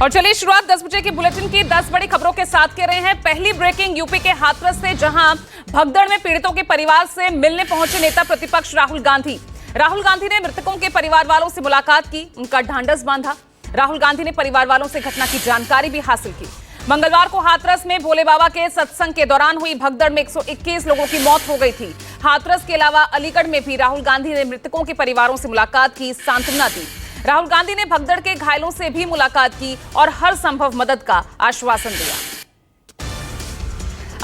और चलिए शुरुआत 10 बजे के बुलेटिन की 10 बड़ी खबरों के साथ कर रहे हैं। पहली ब्रेकिंग यूपी के हाथरस से, जहां भगदड़ में पीड़ितों के परिवार से मिलने पहुंचे नेता प्रतिपक्ष राहुल गांधी ने मृतकों के परिवार वालों से मुलाकात की, उनका ढांढस बांधा। राहुल गांधी ने परिवार वालों से घटना की जानकारी भी हासिल की। मंगलवार को हाथरस में भोले बाबा के सत्संग के दौरान हुई भगदड़ में 121 लोगों की मौत हो गई थी। हाथरस के अलावा अलीगढ़ में भी राहुल गांधी ने मृतकों के परिवारों से मुलाकात की, सांत्वना दी। राहुल गांधी ने भगदड़ के घायलों से भी मुलाकात की और हर संभव मदद का आश्वासन दिया।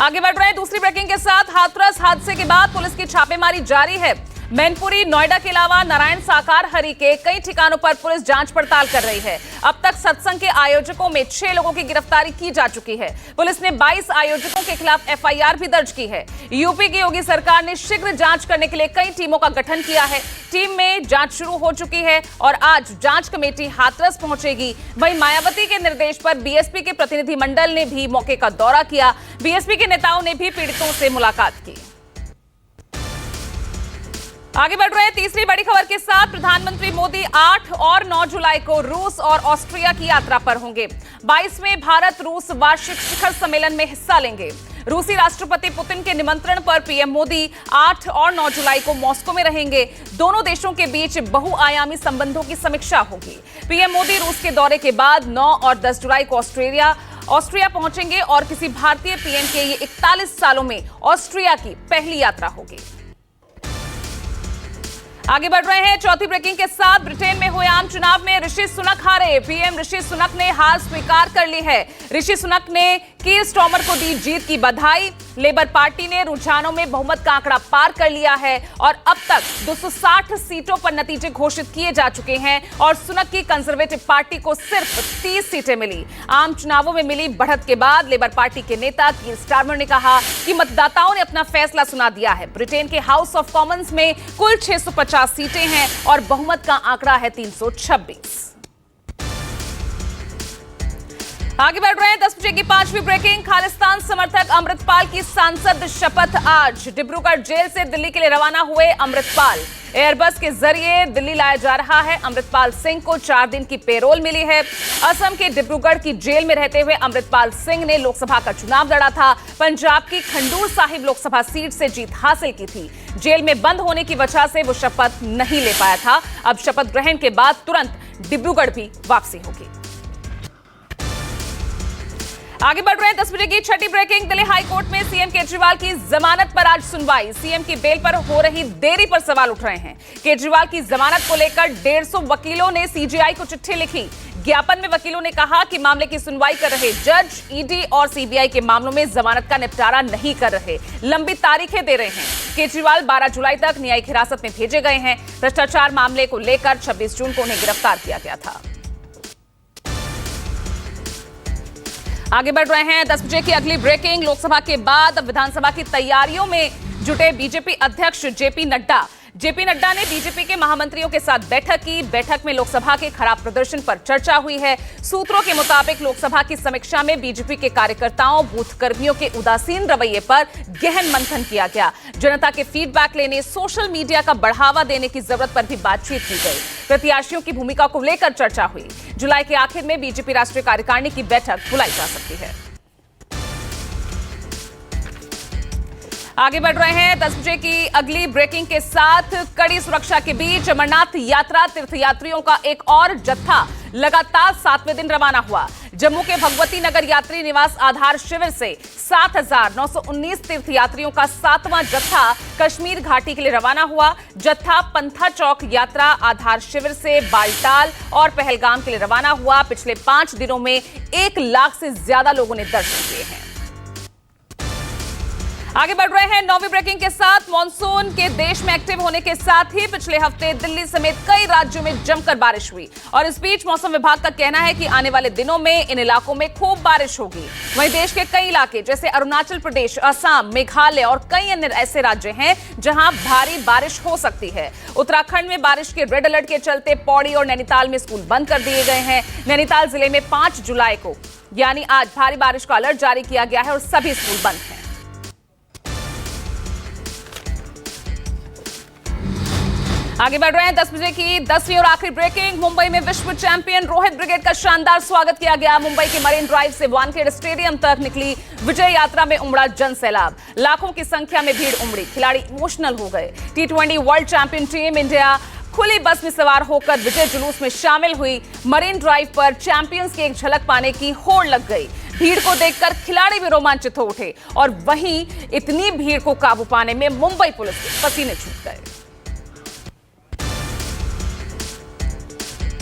आगे बढ़ रहे हैं दूसरी ब्रेकिंग के साथ। हाथरस हादसे के बाद पुलिस की छापेमारी जारी है। मैनपुरी, नोएडा के अलावा नारायण साकार हरी के कई ठिकानों पर पुलिस जांच पड़ताल कर रही है। अब तक सत्संग के आयोजकों में 6 लोगों की गिरफ्तारी की जा चुकी है। पुलिस ने 22 आयोजकों के खिलाफ एफआईआर भी दर्ज की है। यूपी की योगी सरकार ने शीघ्र जांच करने के लिए कई टीमों का गठन किया है। टीम में जांच शुरू हो चुकी है और आज जांच कमेटी हाथरस पहुंचेगी। वहीं मायावती के निर्देश पर बीएसपी के प्रतिनिधिमंडल ने भी मौके का दौरा किया। बीएसपी के नेताओं ने भी पीड़ितों से मुलाकात की। आगे बढ़ रहे हैं तीसरी बड़ी खबर के साथ। प्रधानमंत्री मोदी 8 और 9 जुलाई को रूस और ऑस्ट्रिया की यात्रा पर होंगे। 22वें भारत रूस वार्षिक शिखर सम्मेलन में हिस्सा लेंगे। रूसी राष्ट्रपति पुतिन के निमंत्रण पर पीएम मोदी 8 और 9 जुलाई को मॉस्को में रहेंगे। दोनों देशों के बीच बहुआयामी संबंधों की समीक्षा होगी। पीएम मोदी रूस के दौरे के बाद 9 और 10 जुलाई को ऑस्ट्रिया पहुंचेंगे और किसी भारतीय पीएम के ये 41 सालों में ऑस्ट्रिया की पहली यात्रा होगी। आगे बढ़ रहे हैं चौथी ब्रेकिंग के साथ। ब्रिटेन में हुए आम चुनाव में ऋषि सुनक हारे। पीएम ऋषि सुनक ने हार स्वीकार कर ली है। ऋषि सुनक ने कीर स्टार्मर को दी जीत की बधाई। लेबर पार्टी ने रुझानों में बहुमत का आंकड़ा पार कर लिया है और अब तक 260 सीटों पर नतीजे घोषित किए जा चुके हैं और सुनक की कंजर्वेटिव पार्टी को सिर्फ 30 सीटें मिली। आम चुनावों में मिली बढ़त के बाद लेबर पार्टी के नेता कीर स्टार्मर ने कहा कि मतदाताओं ने अपना फैसला सुना दिया है। ब्रिटेन के हाउस ऑफ कॉमन्स में कुल 650 सीटें हैं और बहुमत का आंकड़ा है 326। आगे बढ़ रहे हैं 10 बजे की 5वीं ब्रेकिंग। खालिस्तान समर्थक अमृतपाल की सांसद शपथ आज। डिब्रूगढ़ जेल से दिल्ली के लिए रवाना हुए अमृतपाल एयरबस के जरिए दिल्ली लाया जा रहा है। अमृतपाल सिंह को 4 दिन की पेरोल मिली है। असम के डिब्रूगढ़ की जेल में रहते हुए अमृतपाल सिंह ने लोकसभा का चुनाव लड़ा था। पंजाब की खंडूर साहिब लोकसभा सीट से जीत हासिल की थी। जेल में बंद होने की वजह से वो शपथ नहीं ले पाया था। अब शपथ ग्रहण के बाद तुरंत डिब्रूगढ़ भी वापसी होगी। आगे बढ़ रहे हैं 10 बजे की छठी ब्रेकिंग। दिल्ली हाई कोर्ट में सीएम केजरीवाल की जमानत पर आज सुनवाई। सीएम की बेल पर हो रही देरी पर सवाल उठ रहे हैं। केजरीवाल की जमानत को लेकर 150 वकीलों ने सीजेआई को चिट्ठी लिखी। ज्ञापन में वकीलों ने कहा कि मामले की सुनवाई कर रहे जज ईडी और सीबीआई के मामलों में जमानत का निपटारा नहीं कर रहे, लंबी तारीखें दे रहे हैं। केजरीवाल 12 जुलाई तक न्यायिक हिरासत में भेजे गए हैं। भ्रष्टाचार मामले को लेकर 26 जून को उन्हें गिरफ्तार किया गया था। आगे बढ़ रहे हैं 10 बजे की अगली ब्रेकिंग। लोकसभा के बाद अब विधानसभा की तैयारियों में जुटे बीजेपी अध्यक्ष जेपी नड्डा। जेपी नड्डा ने बीजेपी के महामंत्रियों के साथ बैठक की। बैठक में लोकसभा के खराब प्रदर्शन पर चर्चा हुई है। सूत्रों के मुताबिक लोकसभा की समीक्षा में बीजेपी के कार्यकर्ताओं, बूथ कर्मियों के उदासीन रवैये पर गहन मंथन किया गया। जनता के फीडबैक लेने, सोशल मीडिया का बढ़ावा देने की जरूरत पर भी बातचीत की गई। प्रत्याशियों की भूमिका को लेकर चर्चा हुई। जुलाई के आखिर में बीजेपी राष्ट्रीय कार्यकारिणी की बैठक बुलाई जा सकती है। आगे बढ़ रहे हैं 10 बजे की अगली ब्रेकिंग के साथ। कड़ी सुरक्षा के बीच अमरनाथ यात्रा तीर्थयात्रियों का एक और जत्था लगातार 7वें दिन रवाना हुआ। जम्मू के भगवती नगर यात्री निवास आधार शिविर से 7,919 तीर्थयात्रियों का 7वां जत्था कश्मीर घाटी के लिए रवाना हुआ। जत्था पंथा चौक यात्रा आधार शिविर से बालटाल और पहलगाम के लिए रवाना हुआ। पिछले 5 दिनों में 1 लाख से ज्यादा लोगों ने दर्शन किए हैं। आगे बढ़ रहे हैं 9वीं ब्रेकिंग के साथ। मॉनसून के देश में एक्टिव होने के साथ ही पिछले हफ्ते दिल्ली समेत कई राज्यों में जमकर बारिश हुई और इस बीच मौसम विभाग का कहना है कि आने वाले दिनों में इन इलाकों में खूब बारिश होगी। वहीं देश के कई इलाके जैसे अरुणाचल प्रदेश, असम, मेघालय और कई अन्य ऐसे राज्य हैं जहां भारी बारिश हो सकती है। उत्तराखंड में बारिश के रेड अलर्ट के चलते पौड़ी और नैनीताल में स्कूल बंद कर दिए गए हैं। नैनीताल जिले में 5 जुलाई को यानी आज भारी बारिश का अलर्ट जारी किया गया है और सभी स्कूल बंद हैं। आगे बढ़ रहे हैं 10 बजे की 10वीं और आखिरी ब्रेकिंग। मुंबई में विश्व चैंपियन रोहित ब्रिगेड का शानदार स्वागत किया गया। मुंबई के मरीन ड्राइव से वानखेड़े स्टेडियम तक निकली विजय यात्रा में उमड़ा जन सैलाब। लाखों की संख्या में भीड़ उमड़ी, खिलाड़ी इमोशनल हो गए। T20 world champion team India खुली बस में सवार होकर विजय जुलूस में शामिल हुई। मरीन ड्राइव पर चैंपियंस की एक झलक पाने की होड़ लग गई। भीड़ को देखकर खिलाड़ी भी रोमांचित हो उठे और वहीं इतनी भीड़ को काबू पाने में मुंबई पुलिस के पसीने छूट गए।